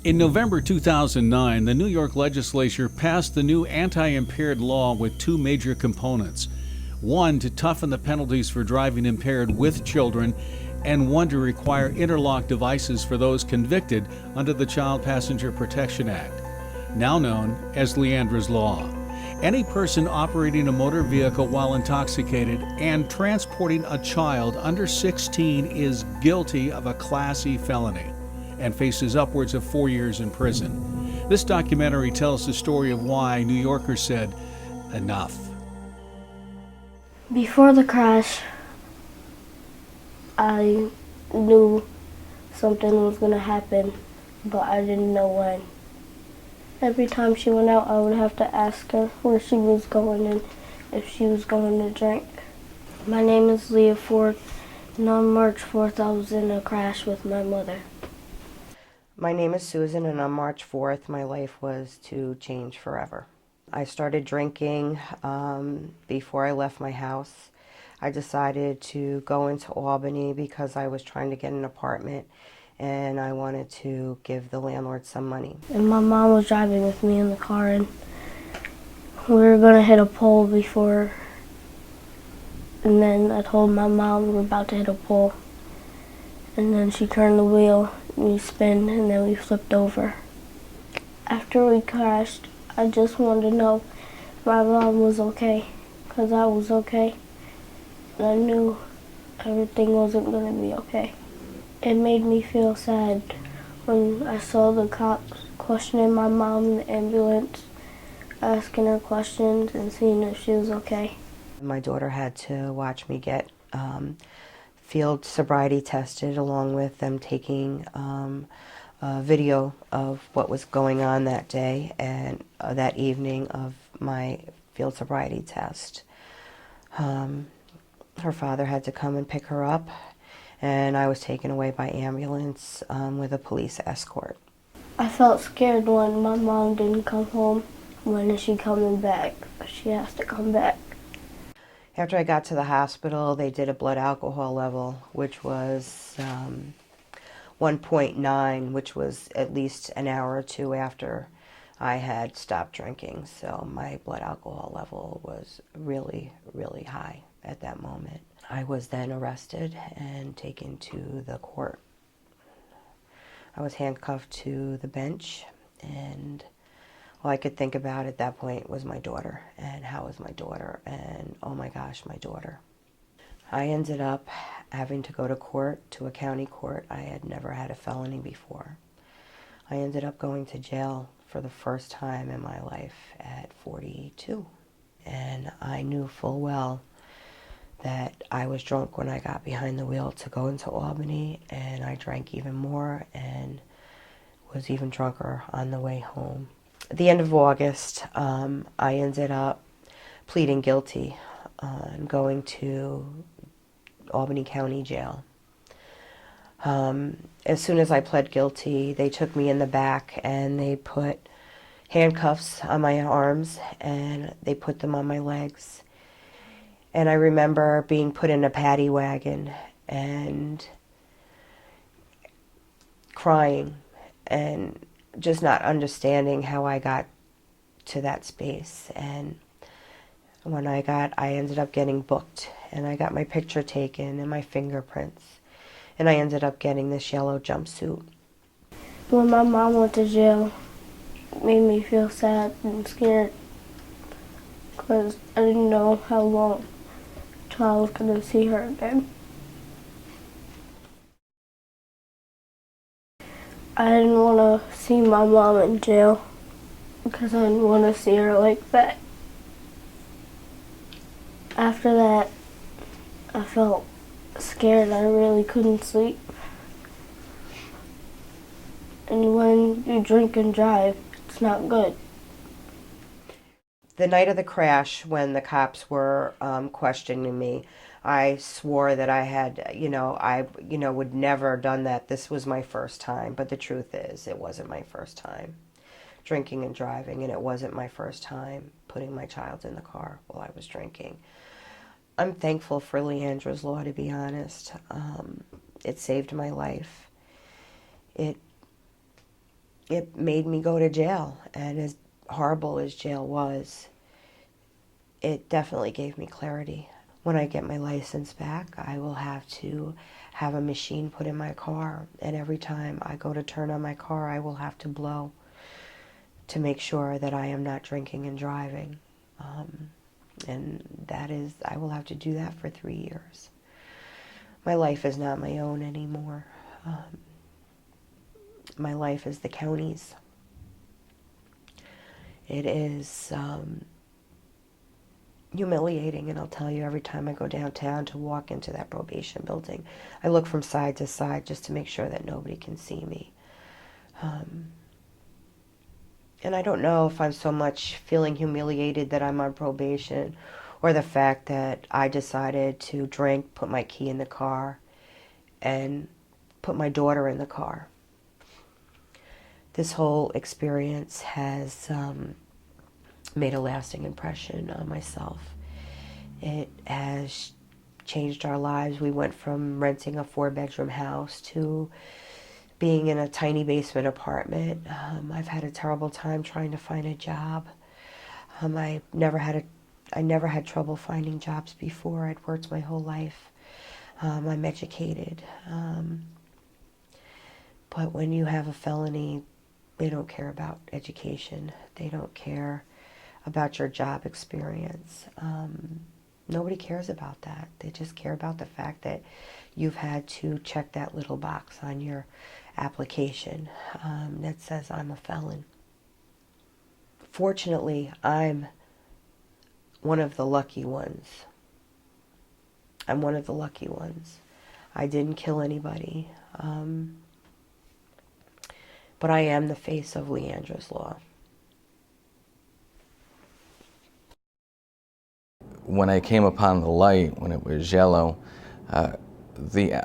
In November 2009, the New York legislature passed the new anti-impaired law with two major components. One, to toughen the penalties for driving impaired with children, and one to require interlock devices for those convicted under the Child Passenger Protection Act, now known as Leandra's Law. Any person operating a motor vehicle while intoxicated and transporting a child under 16 is guilty of a Class E felony and faces upwards of 4 years in prison. This documentary tells the story of why New Yorkers said, enough. Before the crash, I knew something was going to happen, but I didn't know when. Every time she went out, I would have to ask her where she was going and if she was going to drink. My name is Leah Ford, and on March 4th, I was in a crash with my mother. My name is Susan, and on March 4th, my life was to change forever. I started drinking before I left my house. I decided to go into Albany because I was trying to get an apartment and I wanted to give the landlord some money. And my mom was driving with me in the car, and we were going to hit a pole before, and then I told my mom we were about to hit a pole, and then she turned the wheel, and we spun, and then we flipped over. After we crashed, I just wanted to know if my mom was okay, because I was okay, and I knew everything wasn't going to be okay. It made me feel sad when I saw the cops questioning my mom in the ambulance, asking her questions and seeing if she was okay. My daughter had to watch me get field sobriety tested, along with them taking a video of what was going on that day and that evening of my field sobriety test. Her father had to come and pick her up, and I was taken away by ambulance with a police escort. I felt scared when my mom didn't come home. When is she coming back? She has to come back. After I got to the hospital, they did a blood alcohol level, which was 1.9, which was at least an hour or two after I had stopped drinking. So my blood alcohol level was really, really high at that moment. I was then arrested and taken to the court. I was handcuffed to the bench, and all I could think about at that point was my daughter, and how is my daughter, and oh my gosh, my daughter. I ended up having to go to court, to a county court. I had never had a felony before. I ended up going to jail for the first time in my life at 42, and I knew full well that I was drunk when I got behind the wheel to go into Albany, and I drank even more and was even drunker on the way home. At the end of August, I ended up pleading guilty and going to Albany County Jail. As soon as I pled guilty, they took me in the back and they put handcuffs on my arms and they put them on my legs. And I remember being put in a paddy wagon and crying and just not understanding how I got to that space. And when I ended up getting booked, and I got my picture taken and my fingerprints, and I ended up getting this yellow jumpsuit. When my mom went to jail, it made me feel sad and scared because I didn't know how long till I was going to see her again. I didn't want to see my mom in jail because I didn't want to see her like that. After that, I felt scared. I really couldn't sleep. And when you drink and drive, it's not good. The night of the crash, when the cops were questioning me, I swore that I had, I would never have done that. This was my first time. But the truth is, it wasn't my first time drinking and driving, and it wasn't my first time putting my child in the car while I was drinking. I'm thankful for Leandra's Law, to be honest. It saved my life. It it made me go to jail. And as horrible as jail was, it definitely gave me clarity. When I get my license back, I will have to have a machine put in my car. And every time I go to turn on my car, I will have to blow to make sure that I am not drinking and driving. And that is, I will have to do that for 3 years. My life is not my own anymore. My life is the county's. It is humiliating, and I'll tell you, every time I go downtown to walk into that probation building, I look from side to side just to make sure that nobody can see me. And I don't know if I'm so much feeling humiliated that I'm on probation, or the fact that I decided to drink, put my key in the car, and put my daughter in the car. This whole experience has made a lasting impression on myself. It has changed our lives. We went from renting a 4-bedroom house to being in a tiny basement apartment. I've had a terrible time trying to find a job. I never had trouble finding jobs before. I'd worked my whole life. I'm educated. But when you have a felony, they don't care about education. They don't care about your job experience. Nobody cares about that. They just care about the fact that you've had to check that little box on your application that says I'm a felon. Fortunately, I'm one of the lucky ones. I'm one of the lucky ones. I didn't kill anybody. But I am the face of Leandra's Law. When I came upon the light, when it was yellow, the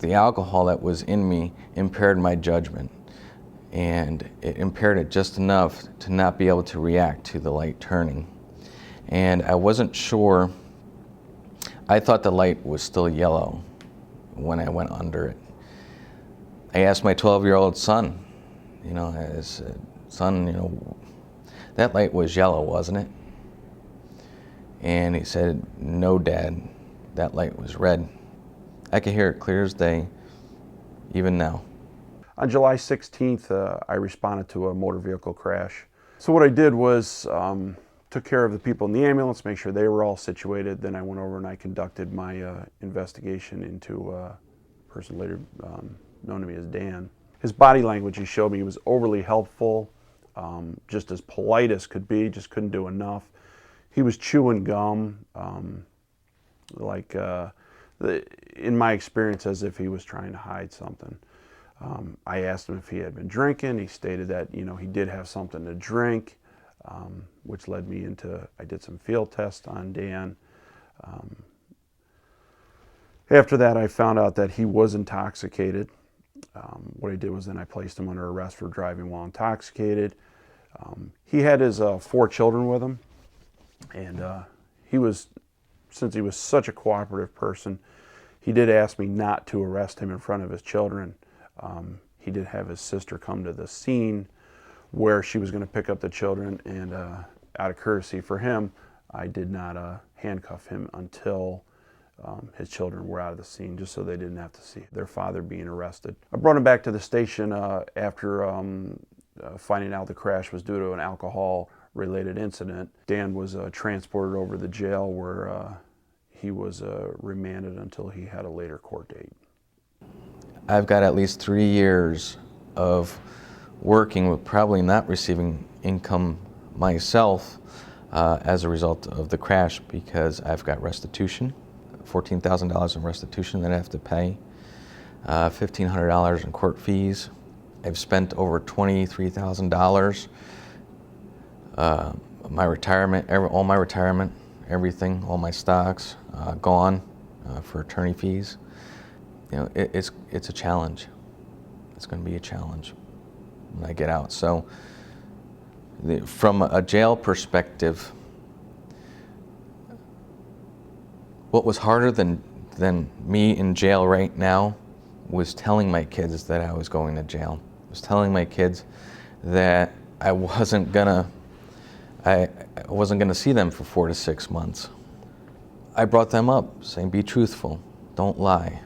alcohol that was in me impaired my judgment, and it impaired it just enough to not be able to react to the light turning. And I wasn't sure. I thought the light was still yellow when I went under it. I asked my 12-year-old son, I said, son, that light was yellow, wasn't it? And he said, no, Dad, that light was red. I could hear it clear as day, even now. On July 16th, I responded to a motor vehicle crash. So what I did was took care of the people in the ambulance, make sure they were all situated. Then I went over and I conducted my investigation into a person later known to me as Dan. His body language he showed me was overly helpful, just as polite as could be, just couldn't do enough. He was chewing gum, in my experience, as if he was trying to hide something. I asked him if he had been drinking. He stated that, he did have something to drink, which led me into, I did some field tests on Dan. After that, I found out that he was intoxicated. What I did was then I placed him under arrest for driving while intoxicated. He had his 4 children with him, and since he was such a cooperative person, he did ask me not to arrest him in front of his children. He did have his sister come to the scene where she was going to pick up the children, and out of courtesy for him, I did not handcuff him until his children were out of the scene, just so they didn't have to see their father being arrested. I brought him back to the station after finding out the crash was due to an alcohol-related incident. Dan was transported over to the jail where he was remanded until he had a later court date. I've got at least 3 years of working with probably not receiving income myself as a result of the crash, because I've got restitution, $14,000 in restitution that I have to pay, $1,500 in court fees. I've spent over $23,000. My retirement, all my retirement, everything, all my stocks gone for attorney fees. It's a challenge. It's going to be a challenge when I get out. So from a jail perspective, what was harder than me in jail right now was telling my kids that I was going to jail. was telling my kids that I wasn't gonna see them for 4 to 6 months. I brought them up saying, be truthful, don't lie,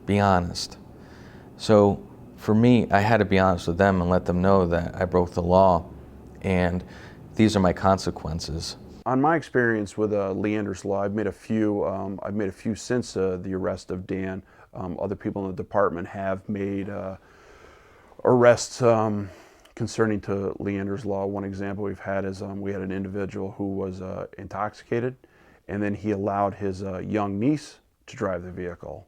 be honest. So for me, I had to be honest with them and let them know that I broke the law and these are my consequences. On my experience with Leandra's Law, I've made a few since the arrest of Dan. Other people in the department have made arrests concerning to Leandra's Law. One example we've had is we had an individual who was intoxicated, and then he allowed his young niece to drive the vehicle,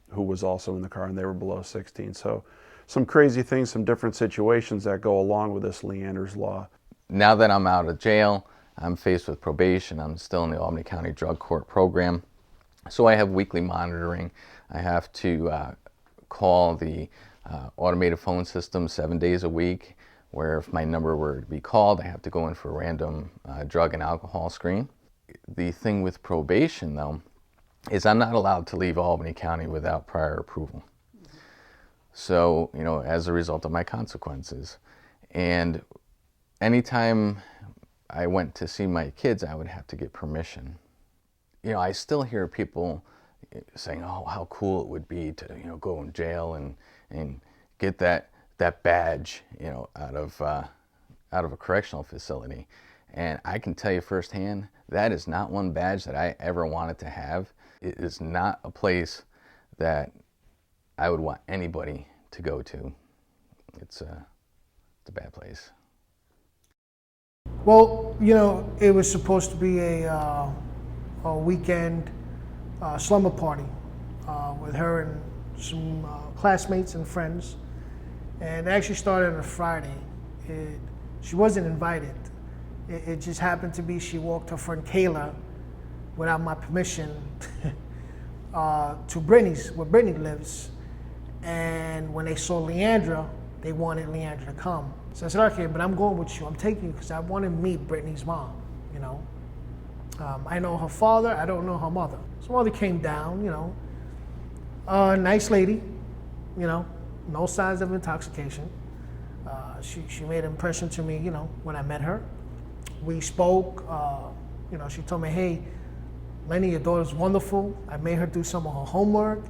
who was also in the car, and they were below 16. So some crazy things, some different situations that go along with this Leandra's Law. Now that I'm out of jail, I'm faced with probation. I'm still in the Albany County Drug Court program. So I have weekly monitoring. I have to call the automated phone system 7 days a week, where if my number were to be called, I have to go in for a random drug and alcohol screen. The thing with probation, though, is I'm not allowed to leave Albany County without prior approval. So, you know, as a result of my consequences. And anytime I went to see my kids, I would have to get permission. You know, I still hear people saying, oh, how cool it would be to, you know, go in jail and get that badge, you know, out of a correctional facility. And I can tell you firsthand, that is not one badge that I ever wanted to have. It is not a place that I would want anybody to go to. It's a bad place. Well, you know, it was supposed to be a weekend slumber party with her and some classmates and friends. And it actually started on a Friday. She wasn't invited. It just happened to be she walked her friend Kayla without my permission to Brittany's, where Brittany lives. And when they saw Leandra, they wanted Leandra to come. So I said, okay, but I'm going with you. I'm taking you because I want to meet Brittany's mom, you know. I know her father, I don't know her mother. So mother came down, you know, nice lady, you know, no signs of intoxication. She made an impression to me, you know, when I met her. We spoke, you know, she told me, hey, Lenny, your daughter's wonderful. I made her do some of her homework.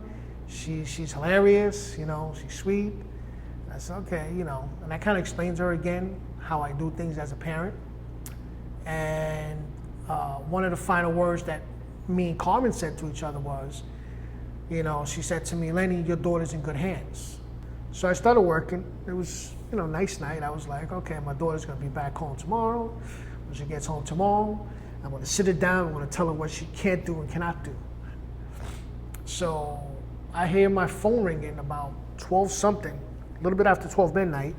She's hilarious, you know, she's sweet. I said, okay, you know, and I kind of explained to her again how I do things as a parent. And one of the final words that me and Carmen said to each other was, you know, she said to me, Lenny, your daughter's in good hands. So I started working. It was, you know, nice night. I was like, okay, my daughter's gonna be back home tomorrow. When she gets home tomorrow, I'm gonna sit her down, I'm gonna tell her what she can't do and cannot do. So I hear my phone ringing about 12 something, a little bit after 12 midnight,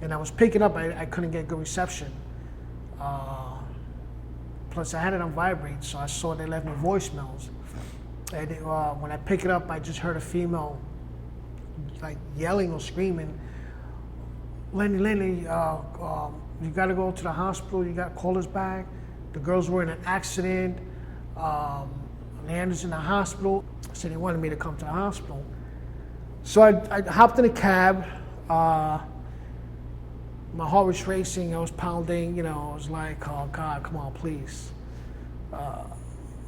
and I was picking up, I couldn't get good reception. Plus I had it on vibrate, so I saw they left me voicemails. And when I pick it up, I just heard a female like yelling or screaming, Lenny, you gotta go to the hospital, you gotta call us back. The girls were in an accident, Leandra's in the hospital. So they wanted me to come to the hospital. So I hopped in a cab. My heart was racing, I was pounding, you know, I was like, oh God, come on, please.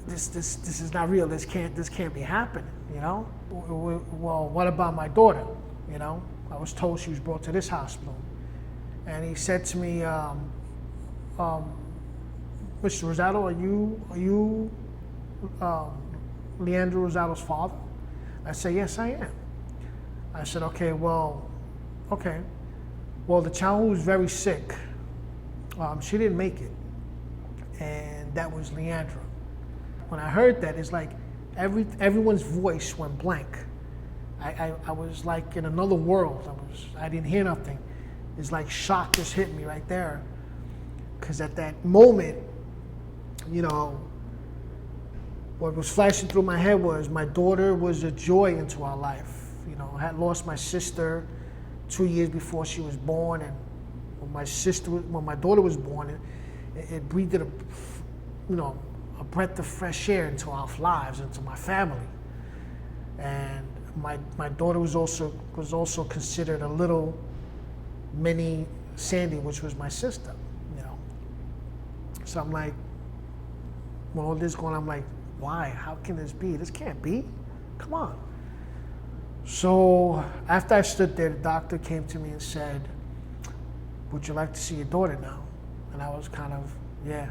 This is not real, this can't be happening, you know? Well, what about my daughter, you know? I was told she was brought to this hospital. And he said to me, Mr. Rosado, are you Leandra Rosado's father? I said, yes, I am. I said, okay. Well, the child who was very sick, she didn't make it. And that was Leandra. When I heard that, it's like everyone's voice went blank. I was like in another world. I didn't hear nothing. It's like shock just hit me right there. Because at that moment, you know, what was flashing through my head was my daughter was a joy into our life. You know, I had lost my sister 2 years before she was born, and when my daughter was born, it breathed a breath of fresh air into our lives, into my family. And my daughter was also considered a little mini Sandy, which was my sister, you know. So I'm like, when all this going on, I'm like, why? How can this be? This can't be. Come on. So after I stood there, the doctor came to me and said, would you like to see your daughter now? And I was kind of, yeah.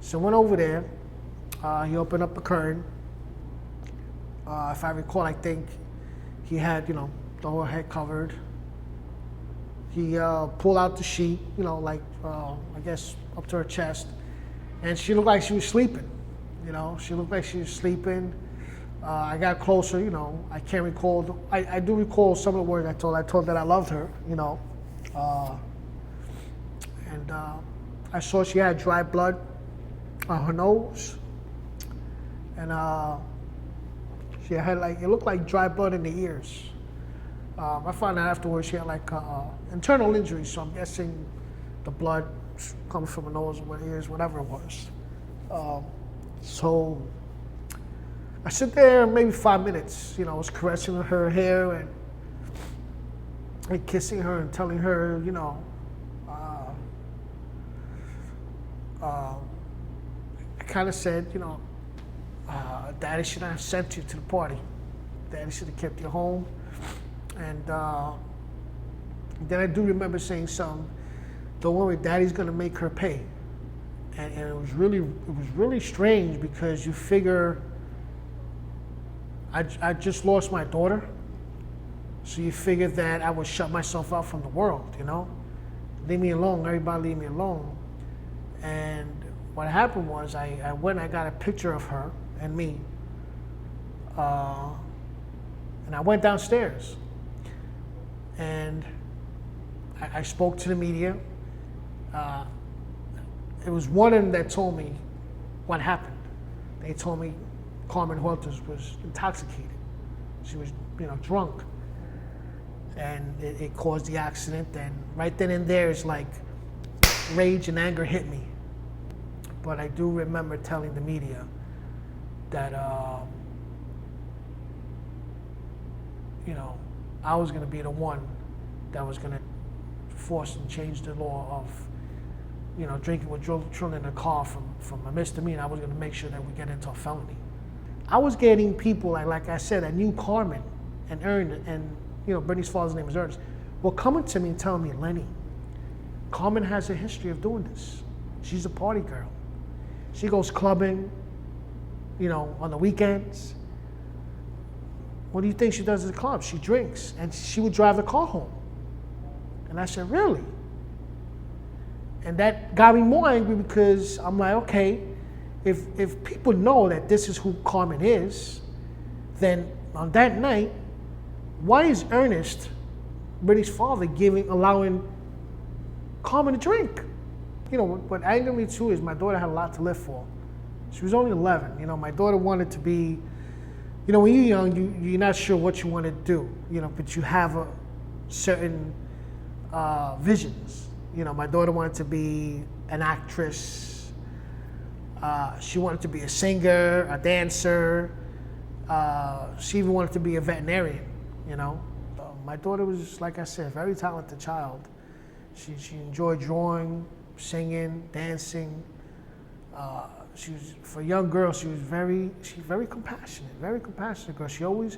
So I went over there. He opened up the curtain. If I recall, I think he had, you know, the whole head covered. He pulled out the sheet, you know, like, I guess up to her chest. And she looked like she was sleeping, you know. She looked like she was sleeping. I got closer, you know. I can't recall. I do recall some of the words I told. I told that I loved her, you know. And I saw she had dry blood on her nose. And she had like, it looked like dry blood in the ears. I found out afterwards she had like internal injuries, so I'm guessing the blood coming from her nose or her ears, whatever it was. So I sit there maybe 5 minutes, you know, I was caressing her hair and kissing her and telling her, you know, I kind of said, you know, Daddy should have sent you to the party. Daddy should have kept you home. And then I do remember saying something, don't worry, Daddy's gonna make her pay. And it was really strange because you figure, I just lost my daughter, so you figure that I would shut myself out from the world, you know? Leave me alone, everybody leave me alone. And what happened was I went, I got a picture of her and me, and I went downstairs. And I spoke to the media. It was one of them that told me what happened. They told me Carmen Huertas was intoxicated. She was, you know, drunk. And it caused the accident. And right then and there, it's like rage and anger hit me. But I do remember telling the media that, you know, I was going to be the one that was going to force and change the law of, you know, drinking with children in a car from a misdemeanor. I was going to make sure that we get into a felony. I was getting people, like I said, I knew Carmen and Ernest, and, you know, Brittany's father's name is Ernest, were coming to me and telling me, Lenny, Carmen has a history of doing this. She's a party girl. She goes clubbing, you know, on the weekends. What do you think she does at the club? She drinks, and she would drive the car home. And I said, really? And that got me more angry because I'm like, okay, if people know that this is who Carmen is, then on that night, why is Ernest, Brittany's father, allowing Carmen to drink? You know, what angered me too is my daughter had a lot to live for. She was only 11. You know, my daughter wanted to be, you know, when you're young, you're not sure what you want to do, you know, but you have a certain visions. You know, my daughter wanted to be an actress. She wanted to be a singer, a dancer. She even wanted to be a veterinarian, you know. My daughter was, like I said, a very talented child. She enjoyed drawing, singing, dancing. She was, for a young girl, she's very compassionate girl. She always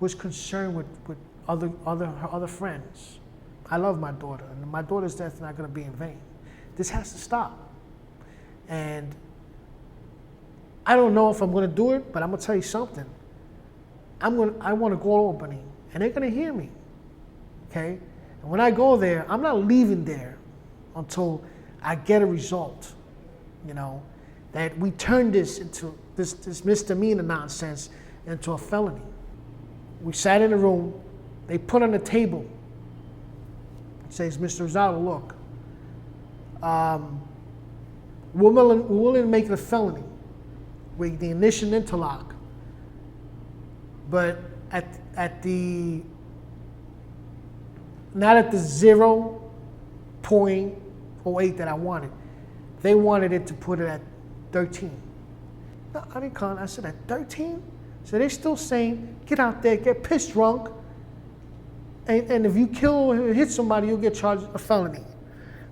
was concerned with her other friends. I love my daughter, and my daughter's death is not going to be in vain. This has to stop. And I don't know if I'm going to do it, but I'm going to tell you something. I want to go to Albany, and they're going to hear me, okay? And when I go there, I'm not leaving there until I get a result, you know, that we turn this into this misdemeanor nonsense into a felony. We sat in a room, they put on the table, it says, Mr. Rosado, look, we're willing to make it a felony with the initial interlock, but at the, not at the 0.08 that I wanted. They wanted it to put it at 13. No, I didn't call it. I said, at 13? So they're still saying, get out there, get pissed drunk, and if you kill or hit somebody, you'll get charged a felony.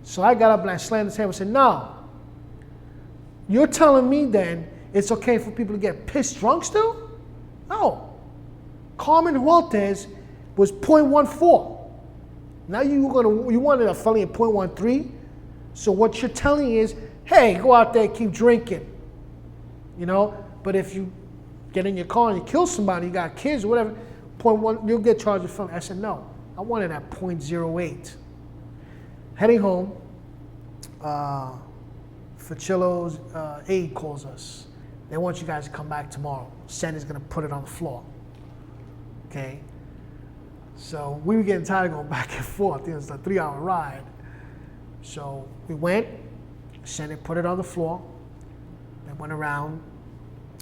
So I got up and I slammed his hand and said, no. You're telling me then it's okay for people to get pissed drunk still? No. Carmen Huertas was 0.14. Now you wanted a felony at 0.13? So what you're telling is, hey, go out there, keep drinking. You know, but if you get in your car and you kill somebody, you got kids or whatever, 0.1, you'll get charged with felony. I said, no, I wanted at 0.08. Heading home, Facillo's aide calls us. They want you guys to come back tomorrow. Sandy's gonna put it on the floor. Okay? So we were getting tired of going back and forth. It was a 3-hour ride. So we went, Sandy put it on the floor. They went around.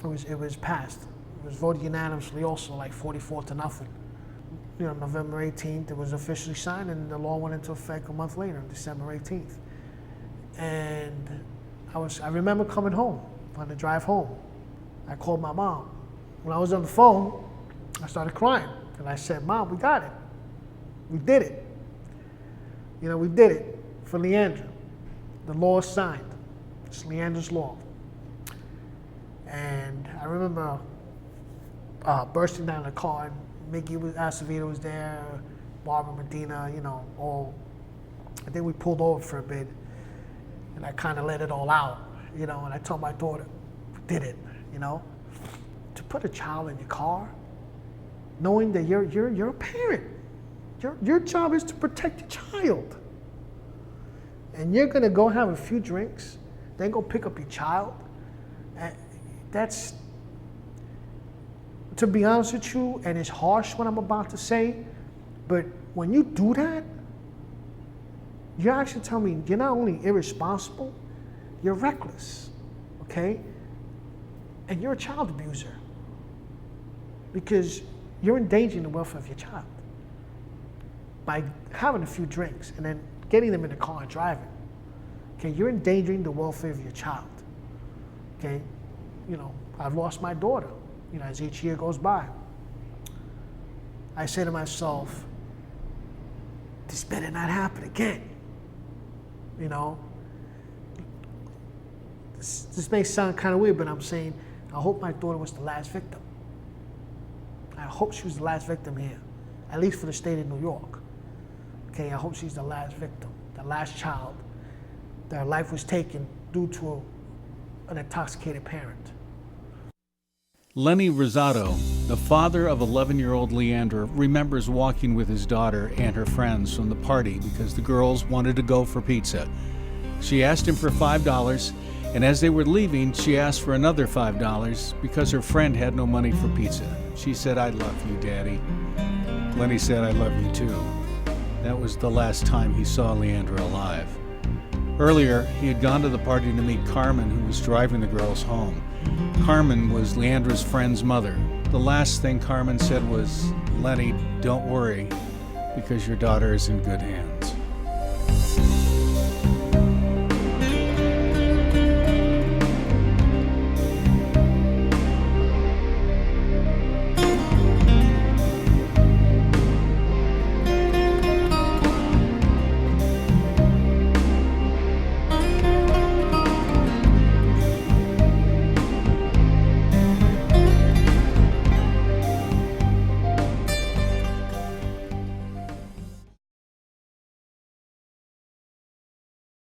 It was passed. It was voted unanimously also, like 44-0. You know, November 18th, it was officially signed, and the law went into effect a month later, December 18th. And I remember coming home, on the drive home. I called my mom. When I was on the phone, I started crying. And I said, Mom, we got it. We did it. You know, we did it for Leandra. The law is signed. It's Leandra's Law. And I remember bursting down the car, and Mickey Acevedo was there, Barbara Medina, you know, all. I think we pulled over for a bit, and I kind of let it all out, you know, and I told my daughter, we did it, you know. To put a child in your car, knowing that you're a parent. Your job is to protect your child. And you're gonna go have a few drinks, then go pick up your child. And that's, to be honest with you, and it's harsh what I'm about to say, but when you do that, you're actually telling me you're not only irresponsible, you're reckless, okay? And you're a child abuser, because you're endangering the welfare of your child by having a few drinks and then getting them in the car and driving. Okay, you're endangering the welfare of your child. Okay, you know, I've lost my daughter, you know, as each year goes by. I say to myself, this better not happen again. You know, this may sound kind of weird, but I'm saying, I hope my daughter was the last victim. I hope she was the last victim here, at least for the state of New York. Okay, I hope she's the last victim, the last child. Their life was taken due to an intoxicated parent. Lenny Rosado, the father of 11-year-old Leandra, remembers walking with his daughter and her friends from the party because the girls wanted to go for pizza. She asked him for $5, and as they were leaving, she asked for another $5 because her friend had no money for pizza. She said, I love you, Daddy. Lenny said, I love you too. That was the last time he saw Leandra alive. Earlier, he had gone to the party to meet Carmen, who was driving the girls home. Carmen was Leandra's friend's mother. The last thing Carmen said was, Lenny, don't worry, because your daughter is in good hands.